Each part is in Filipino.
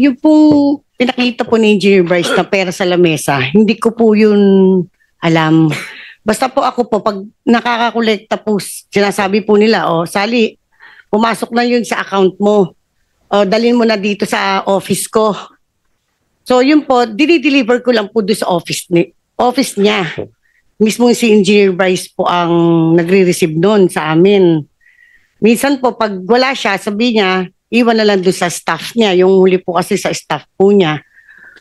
Yung pong pinakita po ni Engineer Bryce na pera sa lamesa, hindi ko po yun alam. Basta po ako po, pag nakakakolekta po, sinasabi po nila, Sally, pumasok na yun sa account mo. Dalhin mo na dito sa office ko. So yun po, dinideliver ko lang po doon sa office niya. Mismo si Engineer Bryce po ang nagre-receive noon sa amin. Minsan po, pag wala siya, sabi niya, iwan na lang doon sa staff niya. Yung huli po kasi sa staff po niya.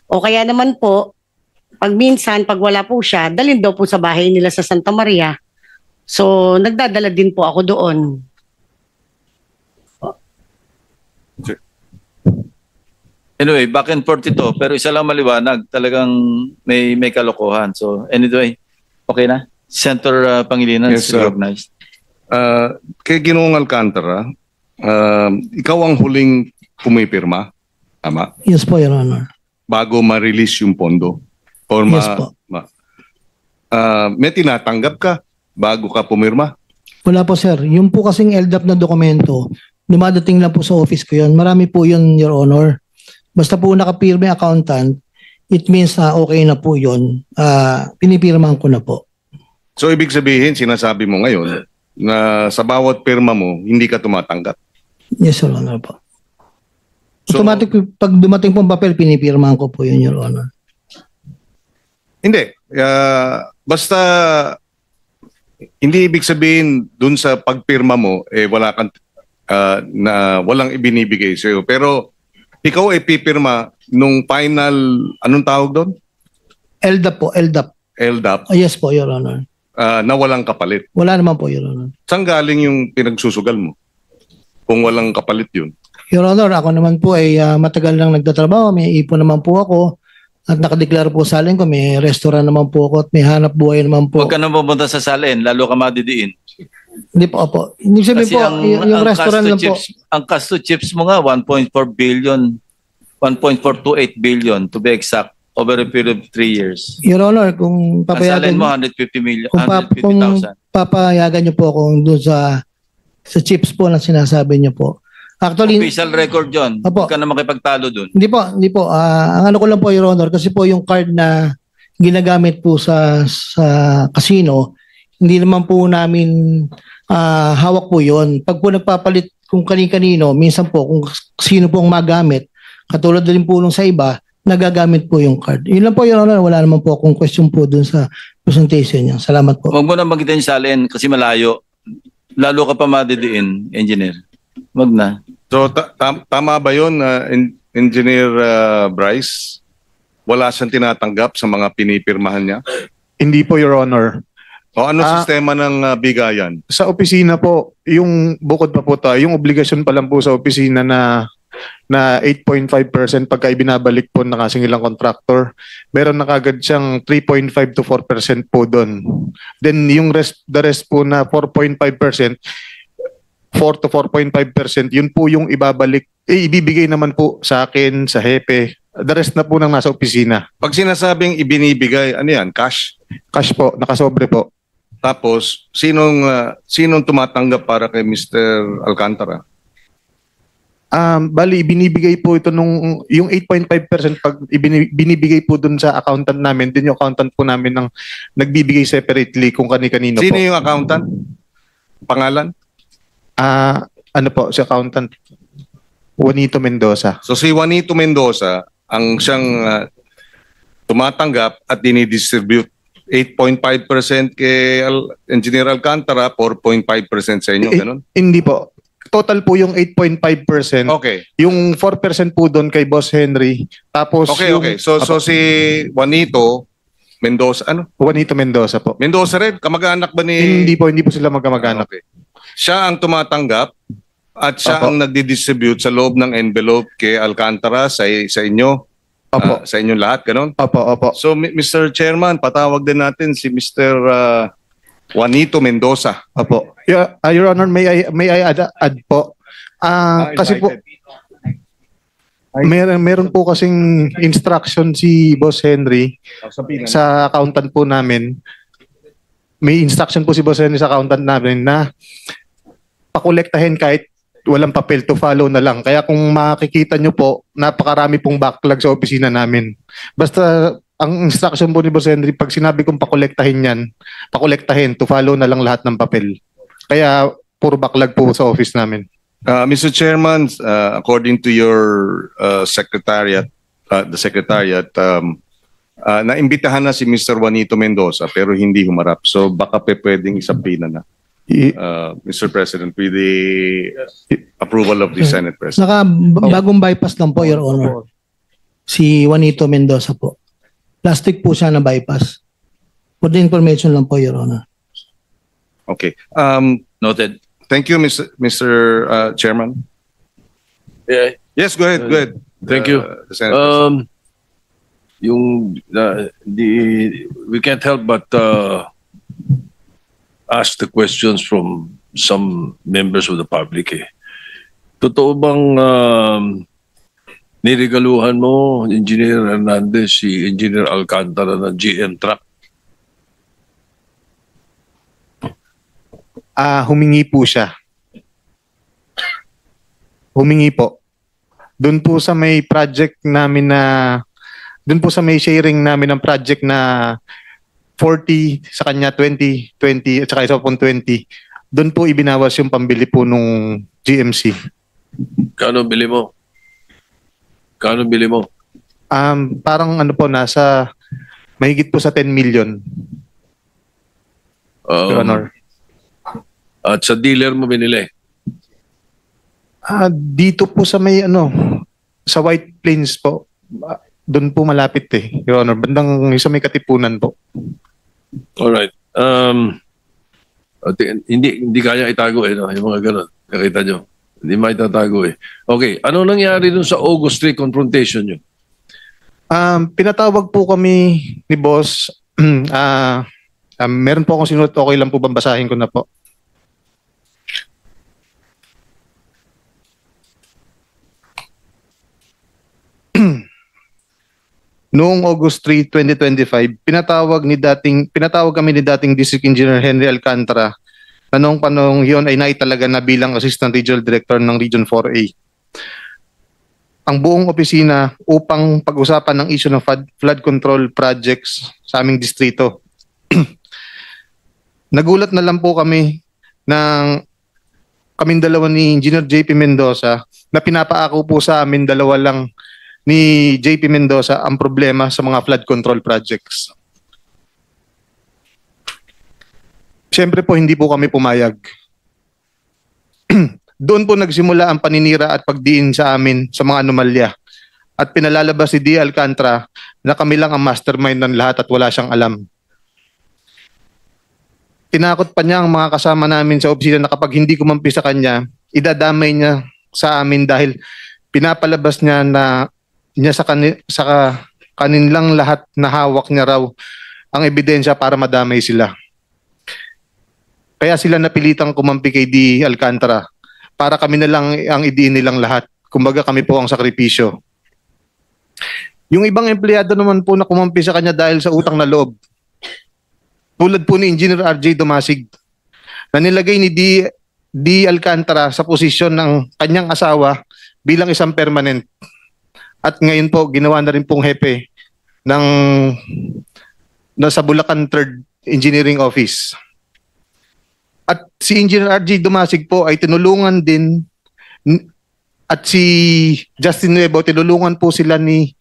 O kaya naman po, pag minsan, pag wala po siya, dalhin daw po sa bahay nila sa Santa Maria. So, nagdadala din po ako doon. Anyway, back and forth ito, pero isa lang maliwanag, talagang may kalokohan. So, anyway, okay na? Senator Pangilinan, Yes, recognized. Kay Ginoong Alcantara, ikaw ang huling pumipirma, tama? Yes po, Your Honor. Bago ma-release yung pondo? Or Yes po. May tinatanggap ka bago ka pumirma? Wala po, sir. Yung po kasing LDAP na dokumento, dumadating lang po sa office ko yun. Marami po yun, Your Honor. Basta po nakapirme accountant, it means na okay na po yun. Pinipirmahan ko na po. So ibig sabihin, sinasabi mo ngayon na sa bawat pirma mo, hindi ka tumatanggap? Yes, Your Honor po. So, Automatic, pag dumating pong papel, pinipirmahan ko po yun, Your Honor. Hindi. Basta hindi ibig sabihin dun sa pagpirma mo, wala kang, walang ibinibigay sa'yo. Pero ikaw ay pipirma nung final, anong tawag doon? LDAP po, LDAP. LDAP, Yes po, Your Honor. na walang kapalit. Wala naman po, Your Honor. Saan galing yung pinagsusugal mo? Kung walang kapalit yun. Your Honor, ako naman po ay matagal lang nagtatrabaho. May ipon naman po ako. At nakadeklara po sa alin ko, may restaurant naman po ako at may hanap buhay naman po. Huwag ka na pumunta sa salin, lalo ka madidiin. Hindi po, opo. Hindi sabihin Kasi po, yung restaurant lang po. Ang Casto chips mo nga, 1.4 billion, 1.428 billion to be exact, over a period of 3 years. Your Honor, kung Ang salin papayagan, mo, 150 million, kung 150,000. papayagan niyo po kung doon sa chips po na sinasabi niyo po. Actually, Official record yun. Opo. Huwag ka na makipagtalo dun. hindi po. Ang ano ko lang po, Your Honor, kasi po yung card na ginagamit po sa casino, hindi naman po namin hawak po yon. Pag po nagpapalit kung kani-kanino, minsan po kung sino po ang magamit, katulad din po nung sa iba, nagagamit po yung card. Yun lang po, Your Honor. Wala naman po akong question po dun sa presentation niya. Salamat po. Huwag mo na magitin yung salin kasi malayo. Lalo ka pa madidiin, engineer. Huwag na. So tama ba yun, Engineer Bryce? Wala siyang tinatanggap sa mga pinipirmahan niya? Hindi po, Your Honor. O ano sistema ng bigayan? Sa opisina po, yung bukod pa po tayo, yung obligasyon pa lang po sa opisina na 8.5% pagka ibinabalik po na kasing ilang contractor, meron na kagad siyang 3.5 to 4% po doon. Then yung the rest po na 4.5%, 4 to 4.5%, yun po yung ibibigay naman po sa akin, sa hepe. The rest na po nang nasa opisina. Pag sinasabing ibinibigay, ano yan? Cash? Cash po, nakasobre po. Tapos, sinong tumatanggap para kay Mr. Alcantara? Bali, binibigay po ito yung 8.5% pag binibigay po dun sa accountant namin, din yung accountant po namin ng nagbibigay separately kung kani-kanino Sino po. yung accountant? Pangalan? Ano po, si accountant Juanito Mendoza. So si Juanito Mendoza ang siyang tumatanggap at dinidistribute 8.5% kay Engineer Alcantara, 4.5% sa inyo, ganun? Hindi po. Total po yung 8.5%. Okay. Yung 4% po doon kay Boss Henry. Tapos Okay. So si Juanito Mendoza, ano? Juanito Mendoza po. Mendoza rin? Kamag-anak ba ni... Hindi po sila magkamag-anak. Okay. Siya ang tumatanggap at siya Opo. ang nagdi-distribute sa loob ng envelope kay Alcantara sa inyo. Opo. Sa inyong lahat, ganun? Opo. So, Mr. Chairman, patawag din natin si Mr. Juanito Mendoza. Opo. Your Honor, may I add po? Kasi po, meron po kasing instruction si Boss Henry sa accountant po namin. May instruction po si Boss Henry sa accountant namin na pakolektahin kahit walang papel, to follow na lang. Kaya kung makikita nyo po, napakarami pong backlog sa opisina namin. Basta ang instruction po ni Boss Henry, pag sinabi kong pakolektahin yan, pakolektahin, to follow na lang lahat ng papel. Kaya puro backlog po sa office namin. Mr. Chairman, according to your secretariat, the secretariat, naimbitahan na si Mr. Juanito Mendoza pero hindi humarap. So baka pwedeng isabina na. Mr. President, with the approval of the Senate President. Bagong bypass lang po, Your Honor. Si Juanito Mendoza po. Plastic po siya na bypass. For the information lang po, Your Honor. Okay. Noted. Thank you, Mr. Chairman. Yeah, Yes, go ahead. Go ahead. thank you. The Senate President. We can't help but ask the questions from some members of the public. Totoo bang niregaluhan mo, Engineer Hernandez, si Engineer Alcantara ng GM truck? Humingi po siya. Humingi po. Doon po sa may project namin na, doon po sa may sharing namin ng project na 40, sa kanya 20, 20, at saka isa pong 20. Doon po ibinawas yung pambili po nung GMC. Kano bili mo? Kano bili mo? Parang ano po, nasa mahigit po sa 10 million. Your Honor. At sa dealer mo binili? Dito po sa may ano, sa White Plains po. Doon po malapit Your Honor. Bandang sa may Katipunan po. Alright. Hindi kaya itago no? Yung mga ganun. Nakita nyo. Hindi maitatago Okay. Ano nangyari dun sa August 3 confrontation nyo? Pinatawag po kami ni Boss. Meron po akong sinulat. Okay lang po babasahin ko na po. Noong August 3, 2025, pinatawag kami ni dating District Engineer Henry Alcantara na noong panahon yun ay naitalaga na bilang Assistant Regional Director ng Region 4A. Ang buong opisina upang pag-usapan ng issue ng flood control projects sa aming distrito. Nagulat na lang po kami ng kaming dalawa ni Engineer JP Mendoza na pinapaako po sa amin dalawa lang ni JP Mendoza ang problema sa mga flood control projects. Siyempre po hindi po kami pumayag. Doon po nagsimula ang paninira at pagdiin sa amin sa mga anomalya. At pinalalabas si D. Alcantara na kami lang ang mastermind ng lahat at wala siyang alam. Tinakot pa niya ang mga kasama namin sa opisina na kapag hindi kumampi sa kanya, idadamay niya sa amin dahil pinapalabas niya sa kanilang lahat na hawak niya raw ang ebidensya para madamay sila. Kaya sila napilitang kumampi kay D. Alcantara para kami na lang ang idiin nilang lahat. Kumbaga kami po ang sakripisyo. Yung ibang empleyado naman po na kumampi sa kanya dahil sa utang na loob. Tulad po ni Engineer RJ Dumasig na nilagay ni D. Alcantara sa posisyon ng kanyang asawa bilang isang permanent. At ngayon po, ginawa na rin pong hepe ng nasa Bulacan 3rd Engineering Office. At si Engineer RJ Dumasig po ay tinulungan din at si Justin Nuevo, tinulungan po sila ni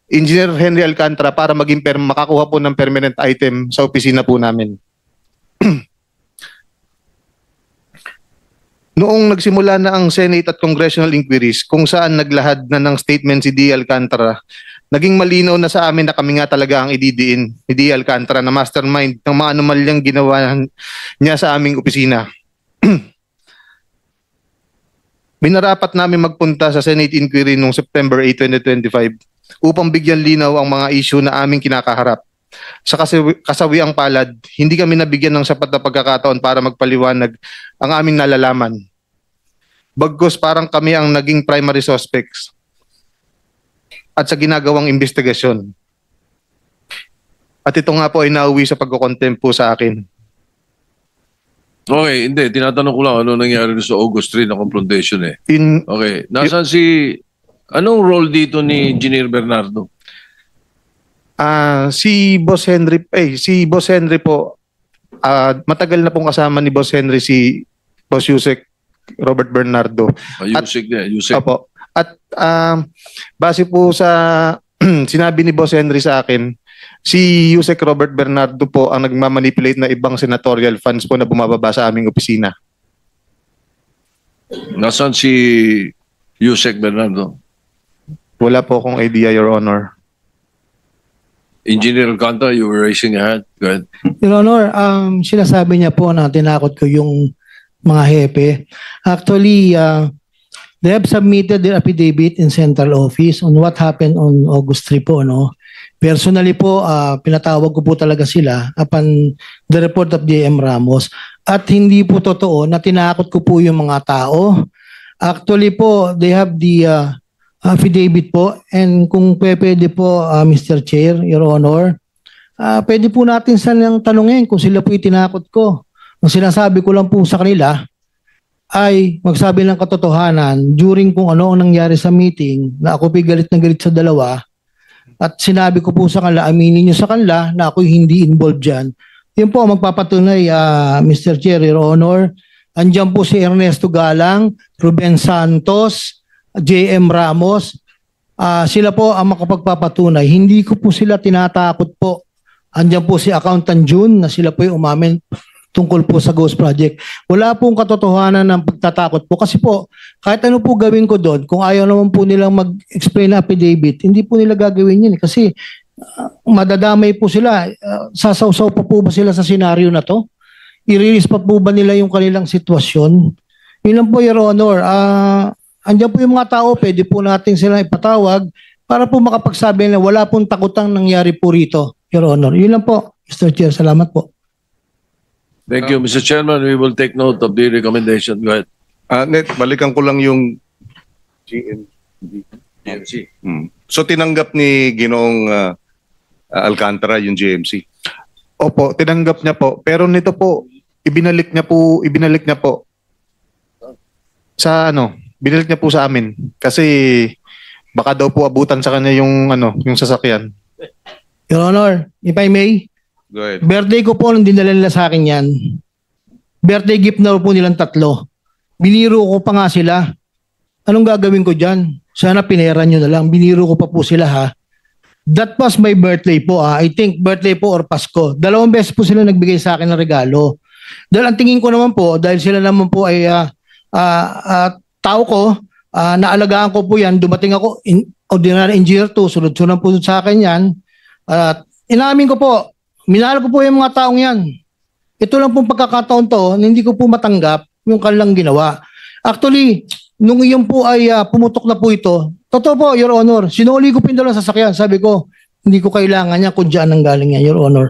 Engineer Henry Alcantara para maging makakuha po ng permanent item sa opisina po namin. Noong nagsimula na ang Senate at Congressional inquiries kung saan naglahad na ng statement si D. Alcantara, naging malinaw na sa amin na kami nga talaga ang ididiin ni D. Alcantara na mastermind ng mga anomalyang ginawa niya sa aming opisina. Minarapat namin magpunta sa Senate inquiry noong September 8, 2025 upang bigyan linaw ang mga issue na aming kinakaharap. Sa kasawiang palad, hindi kami nabigyan ng sapat na pagkakataon para magpaliwanag ang aming nalalaman. Bagkus parang kami ang naging primary suspects at sa ginagawang investigasyon. At ito nga po ay nauwi sa pagkukontempt po sa akin. Okay, hindi. Tinatanong ko lang ano nangyari sa August 3 na confrontation eh. Okay. Nasaan anong role dito ni Engineer Bernardo? Si Boss Henry po, matagal na pong kasama ni Boss Henry si Boss Yusek Robert Bernardo. Yusek. Opo. At base po sa sinabi ni Boss Henry sa akin, si Yusek Robert Bernardo po ang nagmamanipulate na ibang senatorial funds po na bumababa sa aming opisina. Nasaan si Yusek Bernardo? Wala po akong idea, Your Honor. Engineer Alcantara, you were raising a hand. Go ahead. Your Honor, sinasabi niya po na tinakot ko yung mga hepe. Actually, they have submitted their affidavit in central office on what happened on August 3 po. No? Personally po, pinatawag ko po talaga sila upon the report of JM Ramos. At hindi po totoo na tinakot ko po yung mga tao. Actually po, they have the affidavit po, and kung pwede po, Mr. Chair, Your Honor, pwede po natin silang tanungin kung sila po itinakot ko. Ang sinasabi ko lang po sa kanila ay magsabi ng katotohanan during kung ano ang nangyari sa meeting na ako po'y galit na galit sa dalawa, at sinabi ko po sa kanila, aminin nyo sa kanila na ako'y hindi involved dyan. Yun po ang magpapatunay, Mr. Chair, Your Honor. Andiyan po si Ernesto Galang, Ruben Santos, JM Ramos, sila po ang makapagpapatunay. Hindi ko po sila tinatakot po. Andiyan po si Accountant June na sila po yung umamin tungkol po sa Ghost Project. Wala pong katotohanan ng pagtatakot po. Kasi po, kahit ano po gawin ko doon, kung ayaw naman po nilang mag-explain na affidavit, hindi po nila gagawin yun. Kasi madadamay po sila. Sasawsaw pa po ba sila sa senaryo na to? I-release pa po ba nila yung kanilang sitwasyon? Yun lang po, Your Honor. Andiyan po yung mga tao, pwede po natin silang ipatawag para po makapagsabi na wala pong takutang nangyari po rito, Your Honor. Yun lang po, Mr. Chair. Salamat po. Thank you, Mr. Chairman. We will take note of the recommendation. Go ahead. Net, balikan ko lang yung GMC. So tinanggap ni Ginoong Alcantara yung GMC? Opo, tinanggap niya po. Pero nito po, ibinalik niya po sa binalik niya po sa amin kasi baka daw po abutan sa kanya yung sasakyan. Your Honor, if I may, Go ahead. birthday ko po nung dinala nila sa akin yan. Birthday gift na po nilang 3. Biniro ko pa nga sila. Anong gagawin ko dyan? Sana pinera nyo na lang. Biniro ko pa po sila ha. That was my birthday po ha. I think birthday po or Pasko. 2 beses po sila nagbigay sa akin ng regalo. Dahil ang tingin ko naman po, dahil sila naman po ay tao ko, naalagaan ko po yan. Dumating ako, ordinary engineer 2, sunod-sunod po sa akin yan. Inamin ko po, minahal ko po yung mga taong yan. Ito lang pong pagkakataon to, hindi ko po matanggap yung kanilang ginawa. Actually, nung iyon po ay pumutok na po ito, totoo po, Your Honor, sinuli ko po yung dalawang sasakyan. Sabi ko, hindi ko kailangan niya kung dyan ang galing niya, Your Honor.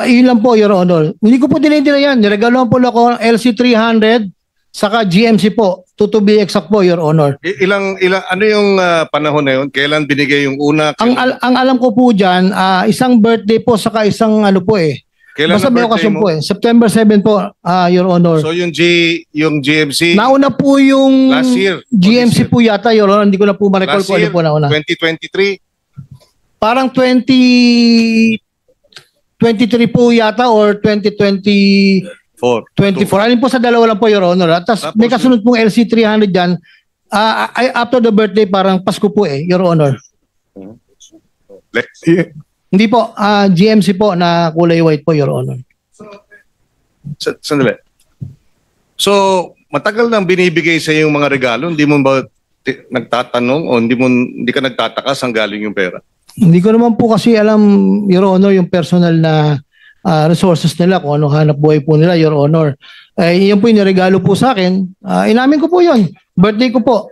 Yun lang po, Your Honor. Hindi ko po dinidila yan. Niregaloan po ako LC300, saka GMC po, to be exact po, Your Honor. Ano yung panahon na yun? Kailan binigay yung una? Ang alam ko po dyan, isang birthday po, saka isang Kailan basta na may birthday okasyon mo? po September 7 po, Your Honor. So yung GMC Nauna po yung last year? GMC po yata, Your Honor. Hindi ko na po ma-recall Last kung ano year, po nauna. 2023? Parang 2023 po yata or 2024. 4. Alin po sa dalawa lang po, Your Honor. Tapos may kasunod pong LC300 dyan. After the birthday, parang Pasko po Your Honor. Hindi po, GMC po na kulay white po, Your Honor. Sandali. So, matagal nang binibigay sa yung mga regalo, hindi mo ba nagtatanong o hindi ka nagtataka saan galing yung pera? Hindi ko naman po kasi alam, Your Honor, yung personal na resources nila, kung ano hanap buhay po nila, Your Honor. Yun po yung regalo po sa akin. Inamin ko po yun. Birthday ko po.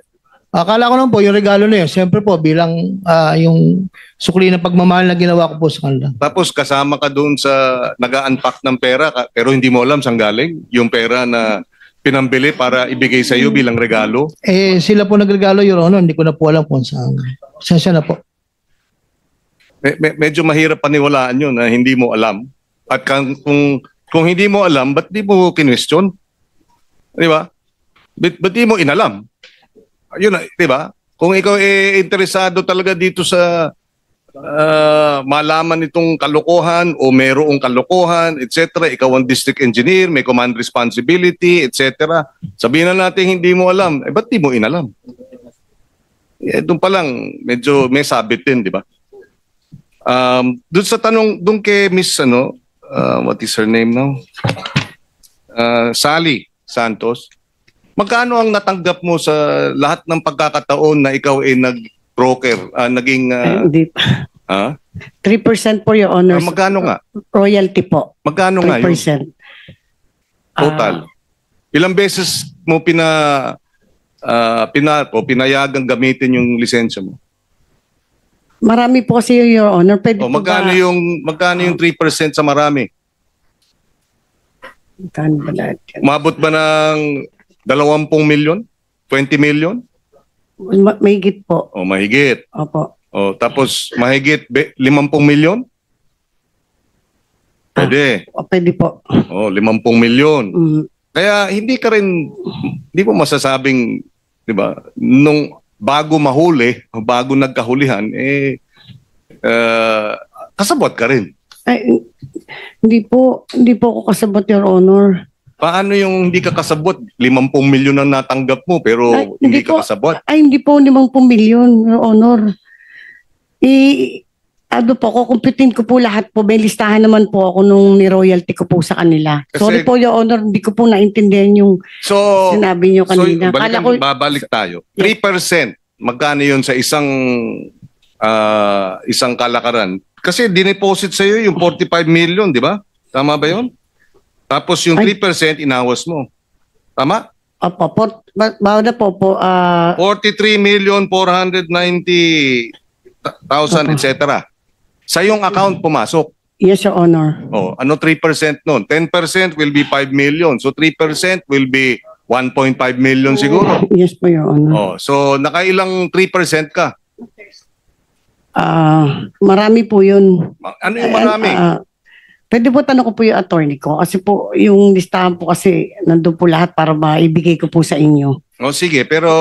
Akala ko naman po yung regalo na yun. Siyempre po, bilang yung sukli ng pagmamahal na ginawa ko po sa kanila. Tapos kasama ka doon sa nag-unpack ng pera pero hindi mo alam saan galing yung pera na pinambili para ibigay sa iyo bilang regalo? Sila po nagregalo, Your Honor. Hindi ko na po alam kung saan. Sensya na po. Medyo mahirap paniwalaan yun na hindi mo alam. At kung Kung hindi mo alam, ba't di mo kinwestiyon? Di ba? Ba't di mo inalam? Yun, di ba? Kung ikaw interesado talaga dito sa malaman itong kalokohan o mayroong kalokohan, etc. Ikaw ang district engineer, may command responsibility, etc. Sabihin na natin hindi mo alam, ba't di mo inalam? Doon pa lang, medyo may sabit din, di ba? Doon sa tanong, doon kay Miss, what is her name now? Sally Santos. Magkano ang natanggap mo sa lahat ng pagkakataon na ikaw ay nag-broker, naging... Hindi. 3% po, Your Honor. magkano nga? Royalty po. Magkano nga 3%. yun? Total. Ilang beses mo pinayagang gamitin yung lisensya mo? Marami po kasi, Your Honor. Pwede po magkano yung 3% sa marami? Magkano ba lahat yan? Umabot ba ng 20 milyon? 20 milyon? Mahigit po. Mahigit. Opo. Tapos mahigit 50 milyon? Pwede. Pwede po. 50 milyon. Mm. Kaya hindi mo masasabing, 'di ba, nung bago mahuli, bago nagkahulihan, kasabot ka rin. Ay, hindi po ako kasabot, Your Honor. Paano yung hindi ka kasabot? 50 milyon ang natanggap mo pero Ay, hindi po, ka kasabot? Ay, hindi po 50 milyon, Your Honor. Kukumpitin ko po lahat po. May listahan naman po ako nung ni-royalty ko po sa kanila. Kasi- Sorry po, Your Honor, hindi ko po naintindihan yung sinabi niyo kanina. Babalik tayo. 3%, magkano yun sa isang kalakaran? Kasi dineposit sa iyo yung 45 million, di ba? Tama ba yun? Tapos yung 3% inawas mo. Tama? Opo, bawal na po. 43,490,000, etc. Sa iyong account pumasok. Yes, Your Honor. Ano 3% nun? 10% will be 5 million. So 3% will be 1.5 million siguro. Yes po, Your Honor. So nakailang 3% ka? Marami po yun. Ano yung marami? Pwede po tanong ko po yung attorney ko. Kasi po, yung listahan po kasi nandun po lahat para maibigay ko po sa inyo. Sige, pero...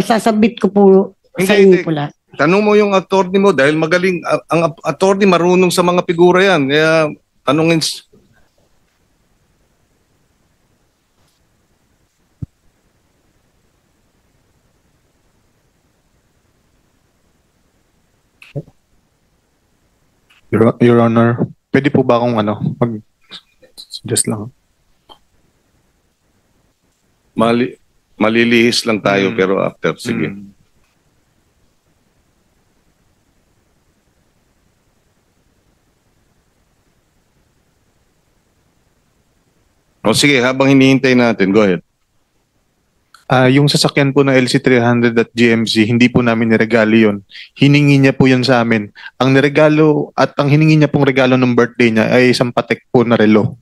Sasabit ko po sa inyo po lahat. Tanong mo yung attorney mo dahil magaling. Ang attorney marunong sa mga figura yan. Kaya tanongin... Your Honor, pwede po ba akong mag-suggest lang? Malilihis lang tayo pero after. Sige. Sige, habang hinihintay natin, go ahead. Yung sasakyan po na LC300 at GMC, hindi po namin niregalo yun. Hiningi niya po yun sa amin. Ang niregalo at ang hiningi niya pong regalo ng birthday niya ay isang Patek po na relo.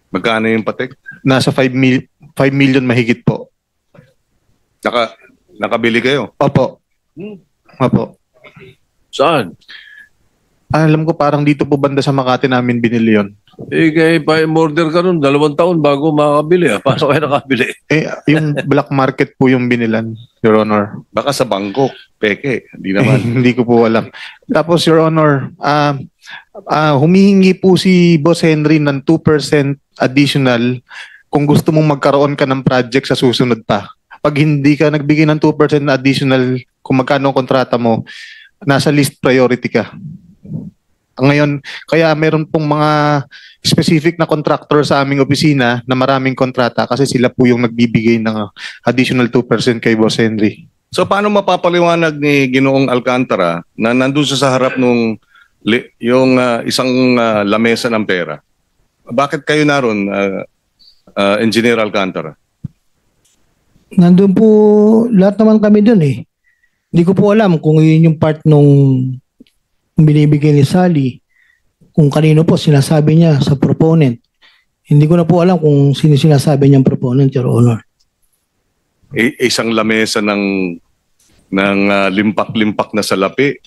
Magkano yung Patek? Nasa 5 million mahigit po. Nakabili kayo? Opo. Opo. Saan? Alam ko parang dito po banda sa Makati namin binili yun. Kaya pa-order ka nun, 2 taon bago makakabili. Paano kayo nakabili? Yung black market po yung binilan, Your Honor. Baka sa Bangkok, peke. Hindi naman. Hindi ko po alam. Tapos, Your Honor, humihingi po si Boss Henry ng 2% additional kung gusto mong magkaroon ka ng project sa susunod pa. Pag hindi ka nagbigay ng 2% na additional kung magkano ang kontrata mo, nasa list priority ka. Ngayon, kaya meron pong mga specific na contractor sa aming opisina na maraming kontrata kasi sila po yung nagbibigay ng additional 2% kay Boss Henry. So paano mapapaliwanag ni Ginoong Alcantara na nandun sa harap nung yung isang lamesa ng pera? Bakit kayo naroon, Engineer Alcantara? Nandun po, lahat naman kami dun eh. Hindi ko po alam kung yun yung part nung binibigay ni Sally, kung kanino po sinasabi niya sa proponent. Hindi ko na po alam kung sino sinasabi niyang proponent, Your Honor. Isang lamesa ng limpak-limpak na salapi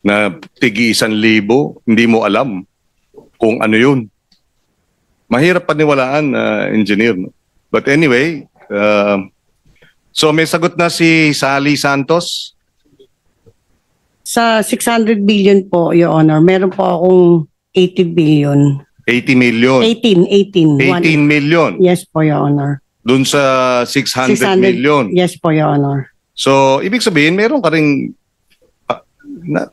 na tigi 1,000, hindi mo alam kung ano yun. Mahirap paniwalaan, engineer. No? But anyway, so may sagot na si Sally Santos. Sa 600 billion po, Your Honor, meron po akong 80 billion. 80 million. 18. 18 million. Yes po, Your Honor. Dun sa 600 million. Yes po, Your Honor. So, ibig sabihin, meron ka ring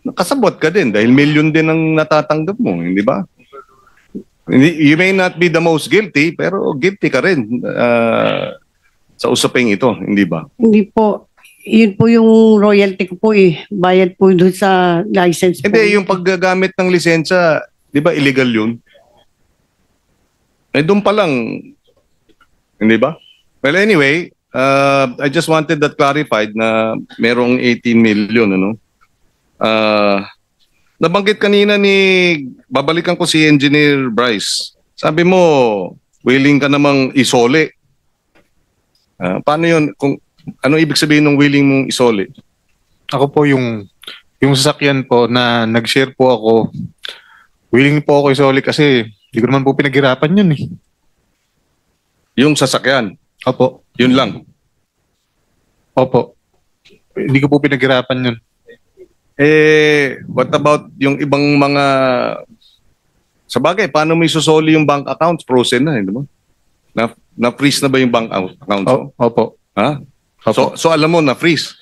nakasabot ka din dahil million din ang natatanggap mo, hindi ba? You may not be the most guilty, pero guilty ka rin sa usaping ito, hindi ba? Hindi po. Yun po yung royalty ko po eh. Bayad po doon sa license po. Hindi, yung paggagamit ng lisensya, di ba illegal yun? Eh, doon pa lang, hindi ba? Well, anyway, I just wanted that clarified na merong 18 million, ano? Nabanggit kanina babalikan ko si Engineer Bryce. Sabi mo, willing ka namang isole. Paano yun? Ano ibig sabihin ng willing mong isole? Ako po yung sasakyan po na nag-share po ako, willing po ako isoli kasi hindi ko naman po pinaghirapan yun eh. Yung sasakyan? Opo. Yun lang? Opo. Hindi ko po pinaghirapan yun. What about yung ibang mga... Sa bagay, paano mo isusoli yung bank accounts? Frozen na, hindi mo? Na-freeze na ba yung bank accounts? Opo. Ha? Opo. So alam mo, na-freeze?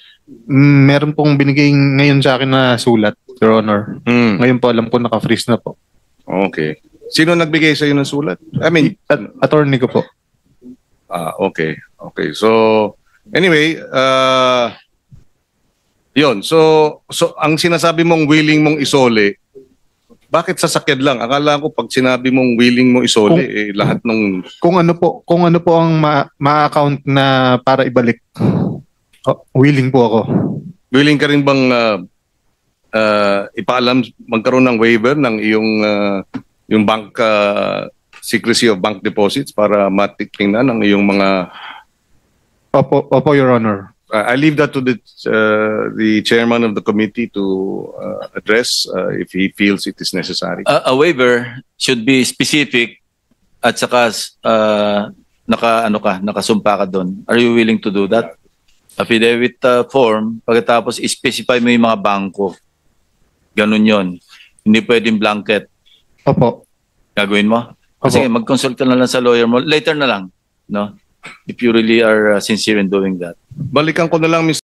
Meron pong binigay ngayon sa akin na sulat, Your Honor. Ngayon po alam ko naka-freeze na po. Okay. Sino nagbigay sa iyo ng sulat? I mean, Attorney ko po. Okay. Okay. So, anyway, yun. So ang sinasabi mong willing mong isole, bakit sasakyan lang? Akala ko pag sinabi mong willing mong isole, lahat ng... Kung ano po ang ma-account na para ibalik. Willing po ako. Willing ka rin bang ipaalam, magkaroon ng waiver ng yung bank secrecy of bank deposits para matikingnan ang iyong mga... Opo, Your Honor. I leave that to the chairman of the committee to address if he feels it is necessary. A waiver should be specific at saka nakasumpa ka doon. Are you willing to do that? Affidavit form, pagkatapos specify mo yung mga bangko. Ganun yon. Hindi pwedeng blanket. Opo. Gagawin mo? Opo. Sige, mag-consult ka na lang sa lawyer mo. Later na lang. No? If you really are sincere in doing that. Balikan ko na lang, Mr.